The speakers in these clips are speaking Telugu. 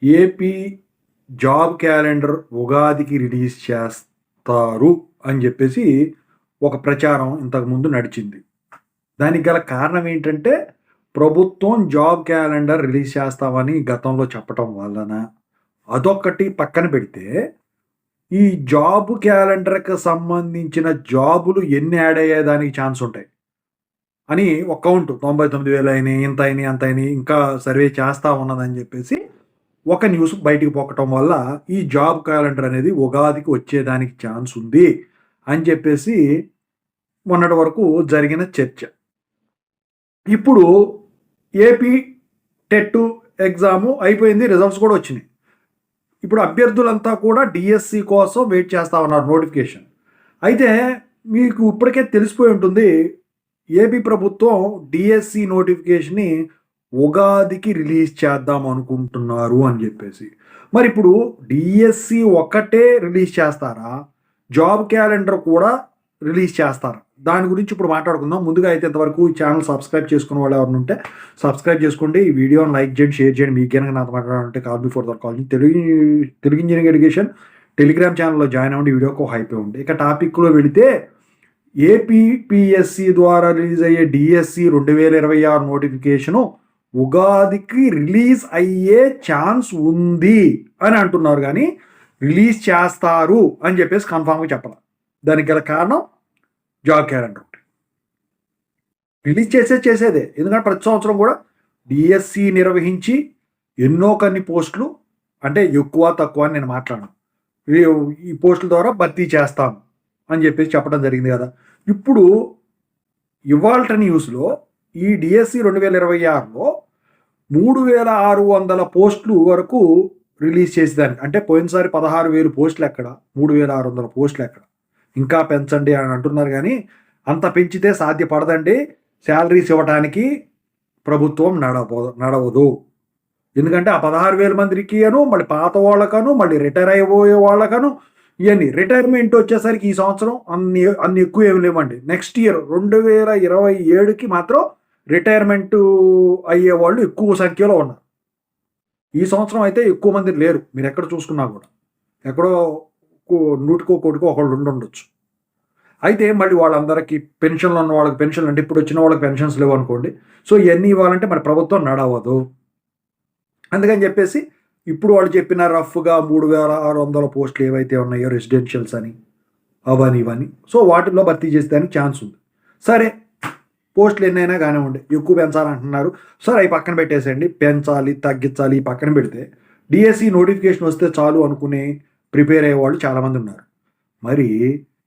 ఏపీ జాబ్ క్యాలెండర్ ఉగాదికి రిలీజ్ చేస్తారు అని చెప్పేసి ఒక ప్రచారం ఇంతకుముందు నడిచింది. దానికి గల కారణం ఏంటంటే, ప్రభుత్వం జాబ్ క్యాలెండర్ రిలీజ్ చేస్తామని గతంలో చెప్పటం వలన అదొక్కటి పక్కన పెడితే, ఈ జాబ్ క్యాలెండర్‌కి సంబంధించిన జాబులు ఎన్ని యాడ్ అయ్యేదానికి ఛాన్స్ ఉంటాయి అని ఒక కౌంట్ 99,000 అయినాయి, ఇంత అయినాయి, అంత అయినాయి, ఇంకా సర్వే చేస్తా ఉన్నదని చెప్పేసి ఒక న్యూస్ బయటికి పొక్కటం వల్ల ఈ జాబ్ క్యాలెండర్ అనేది ఉగాదికి వచ్చేదానికి ఛాన్స్ ఉంది అని చెప్పేసి మొన్నటి వరకు జరిగిన చర్చ. ఇప్పుడు ఏపీ టెట్ ఎగ్జాము అయిపోయింది, రిజల్ట్స్ కూడా వచ్చినాయి. ఇప్పుడు అభ్యర్థులంతా కూడా డిఎస్సి కోసం వెయిట్ చేస్తూ ఉన్నారు నోటిఫికేషన్. అయితే మీకు ఇప్పటికే తెలిసిపోయి ఉంటుంది, ఏపీ ప్రభుత్వం డిఎస్సి నోటిఫికేషన్ని ఉగాదికి రిలీజ్ చేద్దాం అనుకుంటున్నారు అని చెప్పేసి. మరి ఇప్పుడు డిఎస్సి ఒక్కటే రిలీజ్ చేస్తారా, జాబ్ క్యాలెండర్ కూడా రిలీజ్ చేస్తారా? దాని గురించి ఇప్పుడు మాట్లాడుకుందాం. ముందుగా అయితే ఇంతవరకు ఈ ఛానల్ సబ్స్క్రైబ్ చేసుకున్న వాళ్ళు ఎవరైనా ఉంటే సబ్స్క్రైబ్ చేసుకోండి, ఈ వీడియోని లైక్ చేయండి, షేర్ చేయండి. మీకు కనుక నాతో మాట్లాడాలంటే call before their call Telugu engineering education telegram ఛానల్లో జాయిన్ అవ్వండి, వీడియోకి హైప్ ఉంది. ఇక టాపిక్లో వెళితే, ఏపీపీఎస్సి ద్వారా రిలీజ్ అయ్యే డిఎస్సి 2026 నోటిఫికేషను ఉగాదికి రిలీజ్ అయ్యే ఛాన్స్ ఉంది అని అంటున్నారు, కానీ రిలీజ్ చేస్తారు అని చెప్పేసి కన్ఫామ్గా చెప్పాలి. దానికి గల కారణం జాబ్ క్యాలెండర్ రిలీజ్ చేసేదే. ఎందుకంటే ప్రతి సంవత్సరం కూడా డిఎస్సి నిర్వహించి ఎన్నో కొన్ని పోస్టులు, అంటే ఎక్కువ తక్కువ అని నేను మాట్లాడను, ఈ పోస్టుల ద్వారా భర్తీ చేస్తాను అని చెప్పేసి చెప్పడం జరిగింది కదా. ఇప్పుడు ఇవాల్ట న్యూస్లో ఈ డిఎస్సి 2026లో 3,600 పోస్టులు వరకు రిలీజ్ చేసేదానికి, అంటే పోయినసారి 16,000 పోస్టులు ఎక్కడ, 3,600 పోస్టులు ఎక్కడ, ఇంకా పెంచండి అని అంటున్నారు, కానీ అంత పెంచితే సాధ్యపడదండి. శాలరీస్ ఇవ్వడానికి ప్రభుత్వం నడవదు. ఎందుకంటే ఆ 16,000 మందికి అను, మళ్ళీ పాత వాళ్ళకను, మళ్ళీ రిటైర్ అయిపోయే వాళ్ళకను, ఇవన్నీ రిటైర్మెంట్ వచ్చేసరికి ఈ సంవత్సరం అన్ని ఎక్కువ ఏమి లేవండి. నెక్స్ట్ ఇయర్ 2027కి మాత్రం రిటైర్మెంట్ అయ్యే వాళ్ళు ఎక్కువ సంఖ్యలో ఉన్నారు. ఈ సంవత్సరం అయితే ఎక్కువ మంది లేరు, మీరు ఎక్కడ చూసుకున్నా కూడా ఎక్కడో 100కో కోటికో ఒకళ్ళు ఉండొచ్చు. అయితే మళ్ళీ వాళ్ళందరికీ పెన్షన్లు ఉన్న వాళ్ళకి పెన్షన్లు, అంటే ఇప్పుడు వచ్చిన వాళ్ళకి పెన్షన్స్ లేవు అనుకోండి. సో ఇవన్నీ ఇవ్వాలంటే మరి ప్రభుత్వం నడవదు. అందుకని చెప్పేసి ఇప్పుడు వాళ్ళు చెప్పిన రఫ్గా 3,600 పోస్టులు ఏవైతే ఉన్నాయో రెసిడెన్షియల్స్ అని, అవని ఇవన్నీ, సో వాటిల్లో భర్తీ చేసేదానికి ఛాన్స్ ఉంది. సరే, పోస్టులు ఎన్నైనా కానివ్వండి, ఎక్కువ పెంచాలంటున్నారు, సరే అవి పక్కన పెట్టేసేయండి. పెంచాలి తగ్గించాలి పక్కన పెడితే, డిఎస్సి నోటిఫికేషన్ వస్తే చాలు అనుకుని ప్రిపేర్ అయ్యే వాళ్ళు చాలామంది ఉన్నారు. మరి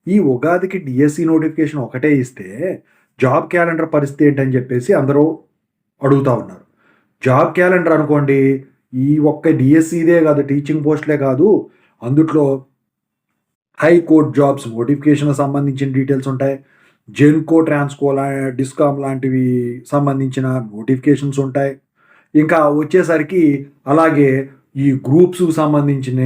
ఈ ఉగాదికి డిఎస్సి నోటిఫికేషన్ ఒకటే ఇస్తే జాబ్ క్యాలెండర్ పరిస్థితి ఏంటని చెప్పేసి అందరూ అడుగుతూ ఉన్నారు. జాబ్ క్యాలెండర్ అనుకోండి, ఈ ఒక్క డిఎస్సిదే కాదు, టీచింగ్ పోస్టులే కాదు, అందుట్లో హైకోర్టు జాబ్స్ నోటిఫికేషన్ సంబంధించిన డీటెయిల్స్ ఉంటాయి, జెన్కో ట్రాన్స్కో డిస్కామ్ లాంటివి సంబంధించిన నోటిఫికేషన్స్ ఉంటాయి. ఇంకా వచ్చేసరికి అలాగే ఈ గ్రూప్స్ సంబంధించిన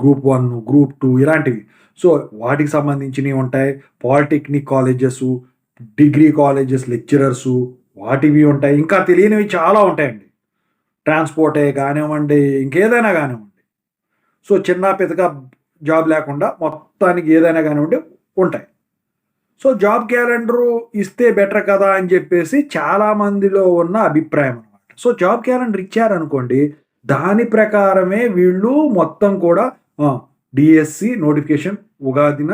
గ్రూప్ 1, గ్రూప్ 2 ఇలాంటివి, సో వాటికి సంబంధించినవి ఉంటాయి. Polytechnic colleges, degree colleges lecturers వాటివి ఉంటాయి. ఇంకా తెలియనివి చాలా ఉంటాయండి. ట్రాన్స్పోర్టే కానివ్వండి, ఇంకేదైనా కానివ్వండి, సో చిన్న పెద్దగా జాబ్ లేకుండా మొత్తానికి ఏదైనా కానివ్వండి ఉంటాయి. సో జాబ్ క్యాలెండరు ఇస్తే బెటర్ కదా అని చెప్పేసి చాలామందిలో ఉన్న అభిప్రాయం అనమాట. సో జాబ్ క్యాలెండర్ ఇచ్చారనుకోండి, దాని ప్రకారమే వీళ్ళు మొత్తం కూడా డిఎస్సి నోటిఫికేషన్ ఉగాదిన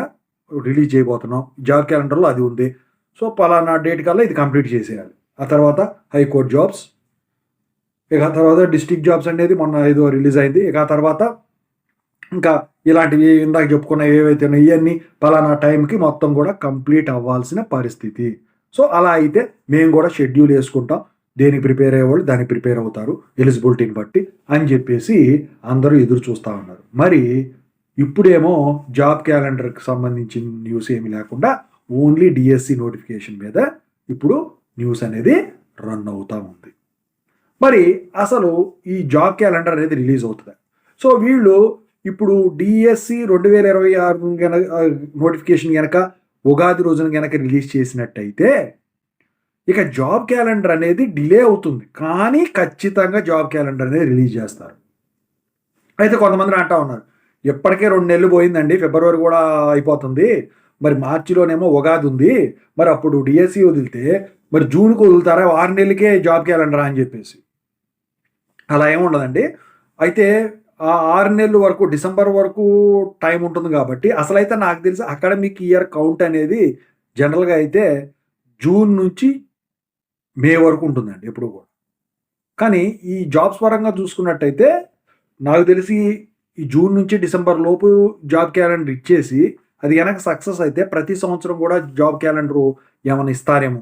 రిలీజ్ చేయబోతున్నాం, జాబ్ క్యాలెండర్లో అది ఉంది, సో పలానా డేట్ కల్లా ఇది కంప్లీట్ చేసేయాలి. ఆ తర్వాత హైకోర్టు జాబ్స్, ఇక తర్వాత డిస్ట్రిక్ట్ జాబ్స్ అనేది మొన్న ఏదో రిలీజ్ అయింది. ఇక ఆ తర్వాత ఇంకా ఇలాంటివి ఇందాక చెప్పుకున్న ఏవైతే ఉన్నాయో ఇవన్నీ పలానా టైంకి మొత్తం కూడా కంప్లీట్ అవ్వాల్సిన పరిస్థితి. సో అలా అయితే మేము కూడా షెడ్యూల్ వేసుకుంటాం, దేనికి ప్రిపేర్ అయ్యేవాళ్ళు దానికి ప్రిపేర్ అవుతారు ఎలిజిబిలిటీని బట్టి అని చెప్పేసి అందరూ ఎదురు చూస్తూ ఉన్నారు. మరి ఇప్పుడేమో జాబ్ క్యాలెండర్కి సంబంధించిన న్యూస్ ఏమీ లేకుండా ఓన్లీ డిఎస్సి నోటిఫికేషన్ మీద ఇప్పుడు న్యూస్ అనేది రన్ అవుతూ ఉంది. మరి అసలు ఈ జాబ్ క్యాలెండర్ అనేది రిలీజ్ అవుతుంది. సో వీళ్ళు ఇప్పుడు డిఎస్సి 2026 నోటిఫికేషన్ కనుక ఉగాది రోజున కనుక రిలీజ్ చేసినట్టయితే ఇక జాబ్ క్యాలెండర్ అనేది డిలే అవుతుంది, కానీ ఖచ్చితంగా జాబ్ క్యాలెండర్ అనేది రిలీజ్ చేస్తారు. అయితే కొంతమంది అంటా ఉన్నారు, ఇప్పటికే 2 నెలలు పోయిందండి. ఫిబ్రవరి కూడా అయిపోతుంది. మరి మార్చిలోనేమో ఉగాది ఉంది. మరి అప్పుడు డీఎస్సీ వదిలితే మరి జూన్‌కి వదులుతారా? 6 నెలలకే జాబ్ క్యాలెండరా అని చెప్పేసి. అలా ఏమి ఉండదండి. అయితే ఆ 6 నెలల వరకు డిసెంబర్ వరకు టైం ఉంటుంది కాబట్టి అసలైతే నాకు తెలిసి అకాడమిక్ ఇయర్ కౌంట్ అనేది జనరల్‌గా అయితే జూన్ నుంచి మే వరకు ఉంటుందండి ఎప్పుడు కూడా. కానీ ఈ జాబ్స్ పరంగా చూసుకున్నట్టయితే నాకు తెలిసి ఈ జూన్ నుంచి డిసెంబర్ లోపు జాబ్ క్యాలెండర్ ఇచ్చేసి అది గనక సక్సెస్ అయితే ప్రతి సంవత్సరం కూడా జాబ్ క్యాలెండరు ఏమన్నా ఇస్తారేమో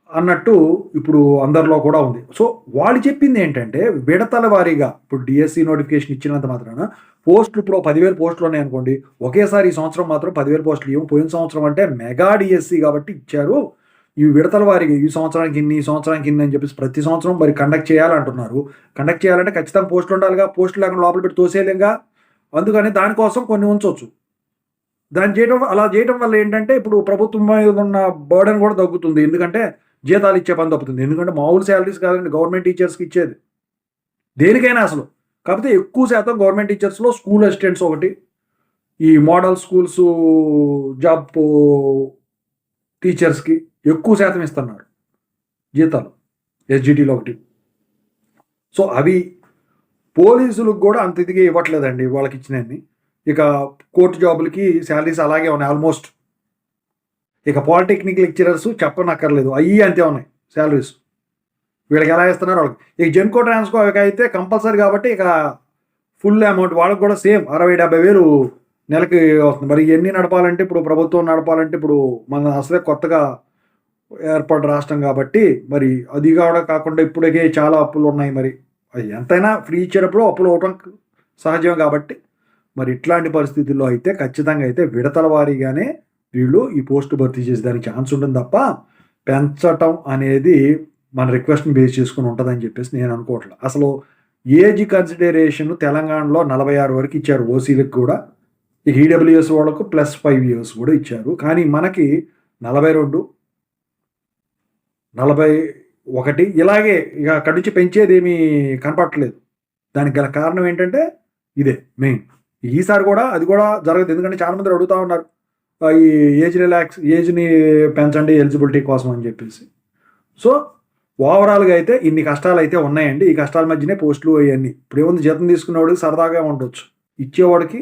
అన్నట్టు ఇప్పుడు అందరిలో కూడా ఉంది. సో, వాళ్ళు చెప్పిందేంటంటే, విడతల వారీగా ఇప్పుడు డీఎస్సీ నోటిఫికేషన్ ఇచ్చినంత మాత్రాన పోస్టులు ఇప్పుడు 10,000 పోస్టులున్నాయనుకోండి, ఒకేసారి ఈ సంవత్సరం మాత్రం 10,000 పోస్టులు ఇవ్వం. పోయిన సంవత్సరం అంటే మెగా డీఎస్సీ కాబట్టి ఇచ్చారు. ఈ విడతల వారీగా ఈ సంవత్సరానికి ఇన్ని, ఈ సంవత్సరానికి ఇన్ని అని చెప్పేసి ప్రతి సంవత్సరం మరి కండక్ట్ చేయాలంటున్నారు. కండక్ట్ చేయాలంటే ఖచ్చితంగా పోస్టులుండాలిగా. పోస్టులు లేకుండా లోపల పెట్టి తోసేయలేంగా. అందుకని దానికోసం కొన్ని ఉంచొచ్చు. అలా చేయడం వల్ల ఏంటంటే, ఇప్పుడు ప్రభుత్వం మీద ఉన్న బర్డెన్ కూడా తగ్గుతుంది. ఎందుకంటే జీతాలు ఇచ్చే పని తప్పుతుంది. ఎందుకంటే మామూలు సాలరీస్ కాదండి గవర్నమెంట్ టీచర్స్‌కి ఇచ్చేది. దేనికైనా అసలు. కాకపోతే ఎక్కువ శాతం గవర్నమెంట్ టీచర్స్‌లో స్కూల్ అసిస్టెంట్స్ ఒకటి, ఈ మోడల్ స్కూల్స్ జాబ్ టీచర్స్‌కి ఎక్కువ శాతం ఇస్తున్నారు జీతాలు. ఎస్‌జిటిలో ఒకటి. సో, అవి పోలీసులకు కూడా అంత ఇదిగా ఇవ్వట్లేదండి వాళ్ళకిచ్చినన్ని. ఇక కోర్ట్ జాబులకి సాలరీస్ అలాగే ఉన్నాయి ఆల్మోస్ట్. ఇక పాలిటెక్నిక్ లెక్చరర్స్ చెప్పనక్కర్లేదు. అయ్యి అంతే ఉన్నాయి సాలరీస్. వీళ్ళకి ఎలా ఇస్తున్నారో వాళ్ళకి. ఇక జెన్‌కో, ట్రాన్స్‌కో అయితే కంపల్సరీ కాబట్టి ఇక ఫుల్ అమౌంట్ వాళ్ళకి కూడా సేమ్ 60,000-70,000 నెలకి వస్తుంది. మరి ఇయన్నీ నడపాలంటే ఇప్పుడు ప్రభుత్వం నడపాలంటే ఇప్పుడు మన అసలే కొత్తగా ఏర్పడ్డ రాష్ట్రం కాబట్టి మరి అది కూడా కాకుండా ఇప్పటికే చాలా అప్పులున్నాయి మరి. అది ఎంతైనా ఫ్రీ ఇచ్చేటప్పుడు అప్పులు అవ్వటం సహజం కాబట్టి మరి ఇట్లాంటి పరిస్థితుల్లో అయితే ఖచ్చితంగా అయితే విడతల వారీగానే వీళ్ళు ఈ పోస్ట్ భర్తీ చేసేదానికి ఛాన్స్ ఉంటుంది తప్ప పెంచటం అనేది మన రిక్వెస్ట్‌ని బేస్ చేసుకొని ఉంటదని చెప్పేసి నేను అనుకోవట్లేదు. అసలు ఏజ్ కన్సిడరేషన్ తెలంగాణలో 46 వరకు ఇచ్చారు ఓసీలకు కూడా. ఇక ఈడబ్ల్యూఎస్ వాళ్ళకు +5 ఇయర్స్ కూడా ఇచ్చారు. కానీ మనకి 42, 41 ఇలాగే ఇక అక్కడి నుంచి పెంచేదేమీ కనపడట్లేదు. దానికి గల కారణం ఏంటంటే ఇదే మెయిన్. ఈసారి కూడా అది కూడా జరగదు. ఎందుకంటే చాలా మంది అడుగుతా ఉన్నారు. ఈ ఏజ్‌ని పెంచండి ఎలిజిబిలిటీ కోసం అని చెప్పేసి. సో, ఓవరాల్‌గా అయితే ఇన్ని కష్టాలైతే ఉన్నాయండి. ఈ కష్టాల మధ్యనే పోస్టులు అయన్నీ. ఇప్పుడేముంది జీతం తీసుకునేవాడికి సరదాగా ఉండొచ్చు. ఇచ్చేవాడికి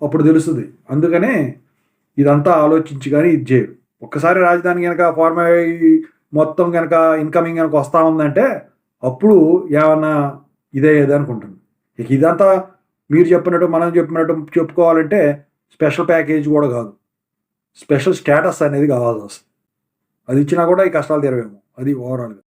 అప్పుడు తెలుస్తది. అందుకనే ఇదంతా ఆలోచించి గాని ఇది జేయరు. ఒక్కసారి రాజధాని గనక ఫార్మ్ అయ్యి మొత్తం గనక ఇన్‌కమింగ్ గనక వస్తా ఉందంటే అప్పుడు ఏమన్నా ఇదయ్యేదనుకుంటాను. ఇక ఇదంతా మీరు చెప్పినట్టు, మనం చెప్పినట్టు చెప్పుకోవాలంటే స్పెషల్ ప్యాకేజ్ కూడా కాదు. స్పెషల్ స్టేటస్ అనేది కావాల్సొస్తది. అది ఇచ్చినా కూడా ఈ కష్టాలు తీరవేమో. అది ఓవరాల్‌గా.